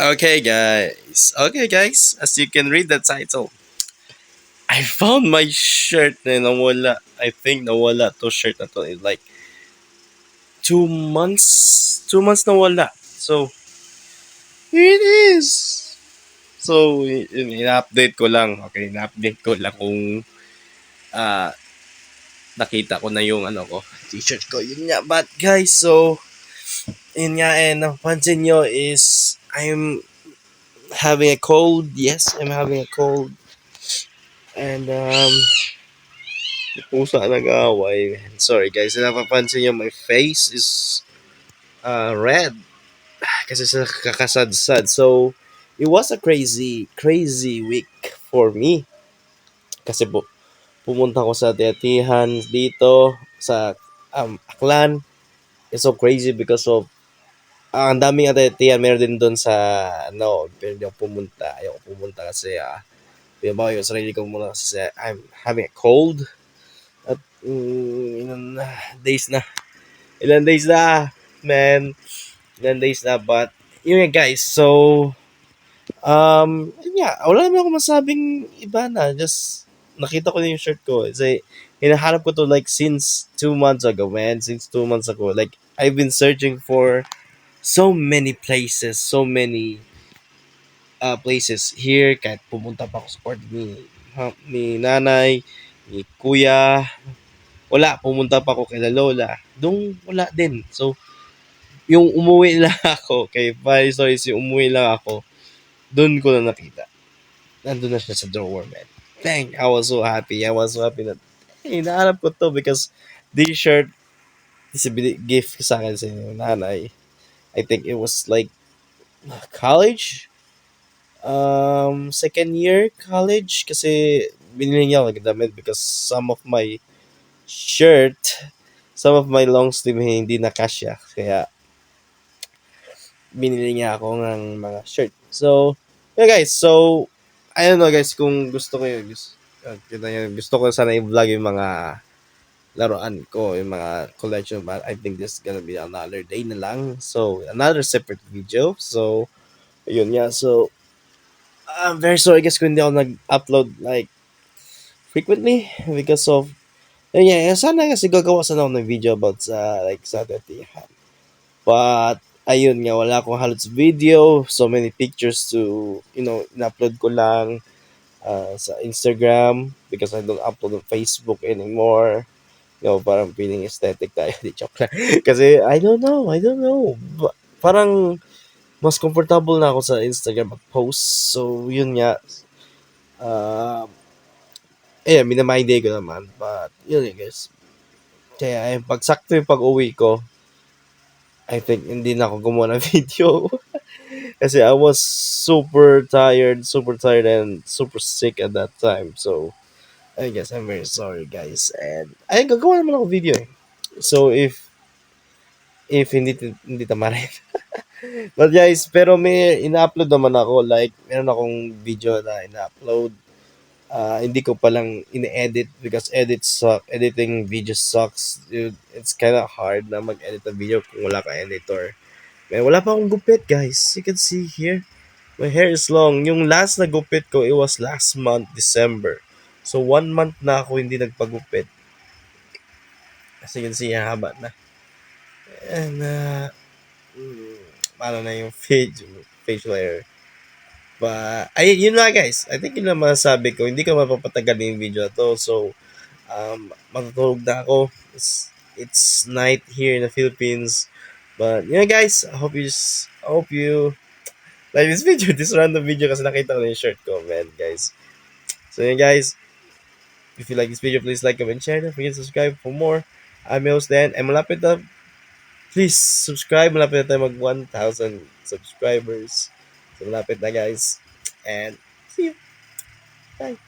Okay, guys. As you can read the title, I found my shirt na nawala. I think nawala to shirt na to. It's like 2 months. 2 months nawala. So, here it is. So, in-update ko lang. Okay, in-update ko lang kung ah nakita ko na yung t-shirt ko. Yun nga. But guys, so, yun nga napansin nyo is I'm having a cold. Yes, I'm having a cold. And pusa nag-aaway. Sorry guys, napapansin nyo my face is red kasi sa kakasadsad. So, it was a crazy week for me. Kasi pumunta ko sa Tiyatihan dito sa Aklan. It's so crazy because of ang daming Tiyatihan. Meron din doon sa pero hindi ako pumunta. Ayoko pumunta kasi pinabawal yung sarili ko muna kasi I'm having a cold. At days na ilan days na, man. Ilan days na, but, yun nga, guys. So, yun nga, wala naman ako masabing iba na. Just, nakita ko na yung shirt ko. Kasi, hinahanap ko to like since 2 months ago, man. Since 2 months ago. Like, I've been searching for so many places, so many places here. Kahit pumunta pa ako sa court ni nanay, ni kuya. Wala, pumunta pa ako kay Lola. Doon, wala din. So, yung umuwi lang ako, kay Funny Stories, yung umuwi lang ako, doon ko na nakita. Nandun na siya sa drawer, man. Dang, I was so happy. I was so happy na, hey, nahanap ko to because this shirt is a gift sa akin sa nanay. I think it was like college, second year college, kasi binili niya ako ng damit because shirt, some of my long sleeve hindi na kasya. Kaya, binili niya ako ng mga shirt. So, yeah guys. So, I don't know guys kung gusto ko yun. Gusto ko sana i-vlog yung mga laruan ko, yung mga collection. But I think this is gonna be another day na lang. So, another separate video. So, yun nga. So, I'm very sorry guys kung hindi ako nag-upload like frequently because of yun nga, sana kasi gagawa sana ako ng video about sa Tatihan. But, ayun nga, wala akong halos video. So many pictures to, in-upload ko lang sa Instagram because I don't upload on Facebook anymore. Parang feeling aesthetic tayo. Di joke lang. Kasi, I don't know. Parang, mas comfortable na ako sa Instagram mag-post. So, yun nga. Uh, minamind day ko naman. But, yun nga guys. Kaya, pag sakto yung pag-uwi ko, I think hindi na ako gumawa ng video. Kasi I was super tired and super sick at that time. So, I guess I'm very sorry guys. And, ay, gagawa naman ako video eh. So, if hindi tama rin. But guys, pero may ina-upload naman ako. Like, meron akong video na ina-upload. Hindi ko palang ine-edit because editing video sucks. Dude, it's kind of hard na mag-edit a video kung wala kang editor. Man, wala pa akong gupit, guys. You can see here. My hair is long. Yung last na gupit ko, it was last month, December. So, 1 month na ako hindi nagpagupit. As you can see, haba na. And, paano na yung facial hair. But, ay, yun na guys. I think yun lang masasabi ko. Hindi ko mapapatagal yung video na to. So, matutulog na ako. It's night here in the Philippines. But, guys, I hope you like this video, this random video kasi nakita ko na yung shirt ko, man, guys. So, guys. If you like this video, please like, comment, share. Don't forget to subscribe for more. I'm your host, Dan. And malapit na, please subscribe. Malapit na tayo mag 1,000 subscribers. So, malapit na, guys. And, see you. Bye.